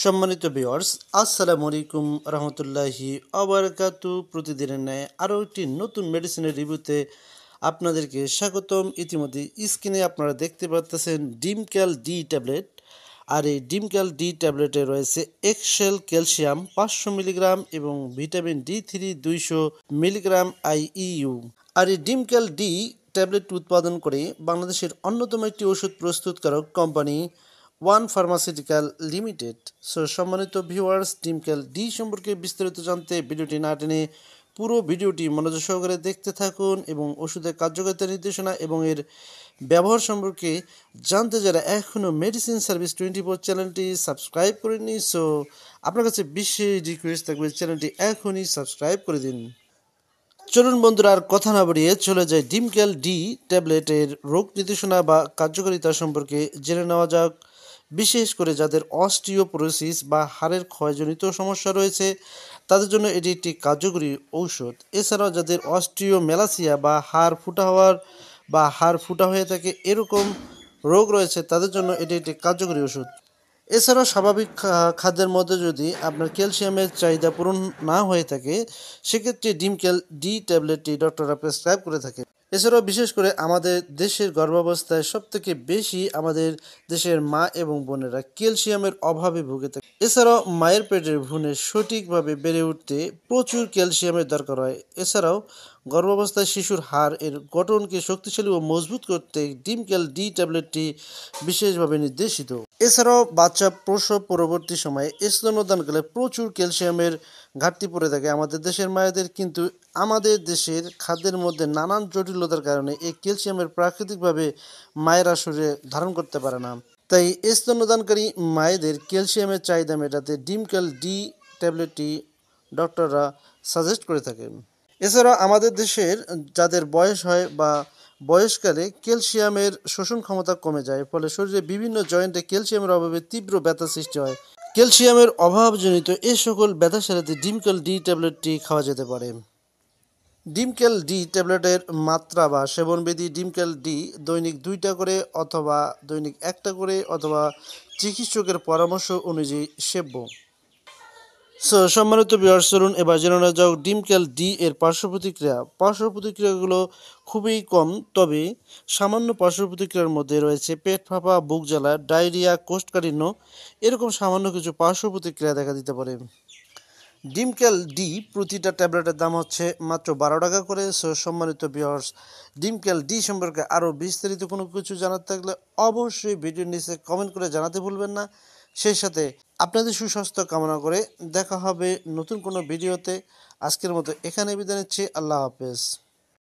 সম্মানিত ভিউয়ার্স, আসসালামু আলাইকুম রহমতুল্লাহি আবারাকাতু। প্রতিদিনের ন্যায় আরও একটি নতুন মেডিসিনের রিভিউতে আপনাদেরকে স্বাগতম। ইতিমধ্যে স্ক্রিনে আপনারা দেখতে পাচ্ছেন ডিমক্যাল ডি ট্যাবলেট। আর এই ডিমক্যাল ডি ট্যাবলেটে রয়েছে এক্সেল ক্যালসিয়াম 500 মিলিগ্রাম এবং ভিটামিন ডি3 200 মিলিগ্রাম আইইউ। আর এই ডিমক্যাল ডি ট্যাবলেট উৎপাদন করে বাংলাদেশের অন্যতম একটি ওষুধ প্রস্তুতকারক কোম্পানি ওয়ান ফার্মাসিউটিক্যাল লিমিটেড। সম্মানিত ভিউয়ার্স, ডিমক্যাল ডি সম্পর্কে বিস্তারিত জানতে ভিডিওটি না টেনে পুরো ভিডিওটি মনোযোগ সহকারে দেখতে থাকুন এবং ওষুধের কার্যকারিতা নির্দেশনা এবং এর ব্যবহার সম্পর্কে জানতে যারা এখনও মেডিসিন সার্ভিস 24 চ্যানেলটি সাবস্ক্রাইব করেননি, আপনার কাছে বিশেষ রিকোয়েস্ট থাকবে চ্যানেলটি এখনই সাবস্ক্রাইব করে দিন। চলুন বন্ধুরা, আর কথা না বাড়িয়ে চলে যায় ডিমক্যাল ডি ট্যাবলেটের রোগ নির্দেশনা বা কার্যকারিতা সম্পর্কে জেনে নেওয়া যাক। বিশেষ করে যাদের অস্টিওপোরোসিস বা হাড়ের ক্ষয়জনিত সমস্যা রয়েছে তাদের জন্য এটি একটি কার্যকরী ঔষধ। এছাড়াও যাদের অস্টিওমেলাসিয়া বা হাড় ফুটা হয়ে থাকে এরকম রোগ রয়েছে তাদের জন্য এটি একটি কার্যকরী ওষুধ। এছাড়াও স্বাভাবিক খাদ্যের মধ্যে যদি আপনার ক্যালসিয়ামের চাহিদা পূরণ না হয়ে থাকে সেক্ষেত্রে ডিমক্যাল ডি ট্যাবলেটটি ডক্টররা প্রেসক্রাইব করে থাকে। এছাড়াও বিশেষ করে আমাদের দেশের গর্ভাবস্থায় সবথেকে বেশি আমাদের দেশের মা এবং বোনেরা ক্যালসিয়ামের অভাবে ভুগে থাকে। এছাড়াও মায়ের পেটের ভ্রূণে সঠিকভাবে বেড়ে উঠতে প্রচুর ক্যালসিয়ামের দরকার হয়। এছাড়াও গর্ভাবস্থায় শিশুর হাড় এর গঠনকে শক্তিশালী ও মজবুত করতে ডিমক্যাল ডি ট্যাবলেটটি বিশেষভাবে নির্দেশিত। এছাড়াও বাচ্চা প্রসব পরবর্তী সময়ে স্তন্যদানকালে প্রচুর ক্যালসিয়ামের ঘাটতি পড়ে থাকে আমাদের দেশের মায়েদের, কিন্তু আমাদের দেশের খাদ্যের মধ্যে নানান জটিলতার কারণে এই ক্যালসিয়ামের প্রাকৃতিকভাবে মায়েরা শরীরে ধারণ করতে পারে না। তাই স্তন্যদানকারী মায়েদের ক্যালসিয়ামের চাহিদা মেটাতে ডিমক্যাল ডি ট্যাবলেটটি ডক্টররা সাজেস্ট করে থাকেন। এছাড়া আমাদের দেশের যাদের বয়স হয় বা বয়সকালে ক্যালসিয়ামের শোষণ ক্ষমতা কমে যায়, ফলে শরীরে বিভিন্ন জয়েন্টে ক্যালসিয়ামের অভাবে তীব্র ব্যথা সৃষ্টি হয়। ক্যালসিয়ামের অভাবজনিত এ সকল ব্যথা সারাতে ডিমক্যাল ডি ট্যাবলেটটি খাওয়া যেতে পারে। ডিমক্যাল ডি ট্যাবলেটের মাত্রা বা সেবনবিধি: ডিমক্যাল ডি দৈনিক 2টা করে অথবা দৈনিক 1টা করে অথবা চিকিৎসকের পরামর্শ অনুযায়ী সেব্য। সম্মানিত ভিউয়ার্স, চলুন এবার জেনে নেওয়া যাক ডিমক্যাল ডি এর পার্শ্বপ্রতিক্রিয়াগুলো খুবই কম, তবে সামান্য পার্শ্বপ্রতিক্রিয়ার মধ্যে রয়েছে পেট ফাঁপা, বুক জ্বালা, ডায়রিয়া, কোষ্ঠকাঠিন্য এরকম সামান্য কিছু পার্শ্বপ্রতিক্রিয়া দেখা দিতে পারে। ডিমক্যাল ডি প্রতিটা ট্যাবলেটের দাম হচ্ছে মাত্র 12 টাকা করে। সম্মানিত ভিউয়ার্স, ডিমক্যাল ডি সম্পর্কে আরও বিস্তারিত কোনো কিছু জানার থাকলে অবশ্যই ভিডিওর নিচে কমেন্ট করে জানাতে ভুলবেন না। সেই সাথে আপনাদের সুস্বাস্থ্য কামনা করে দেখা হবে নতুন কোনো ভিডিওতে। আজকের মতো এখানে বিদায় নিচ্ছি। আল্লাহ হাফেজ।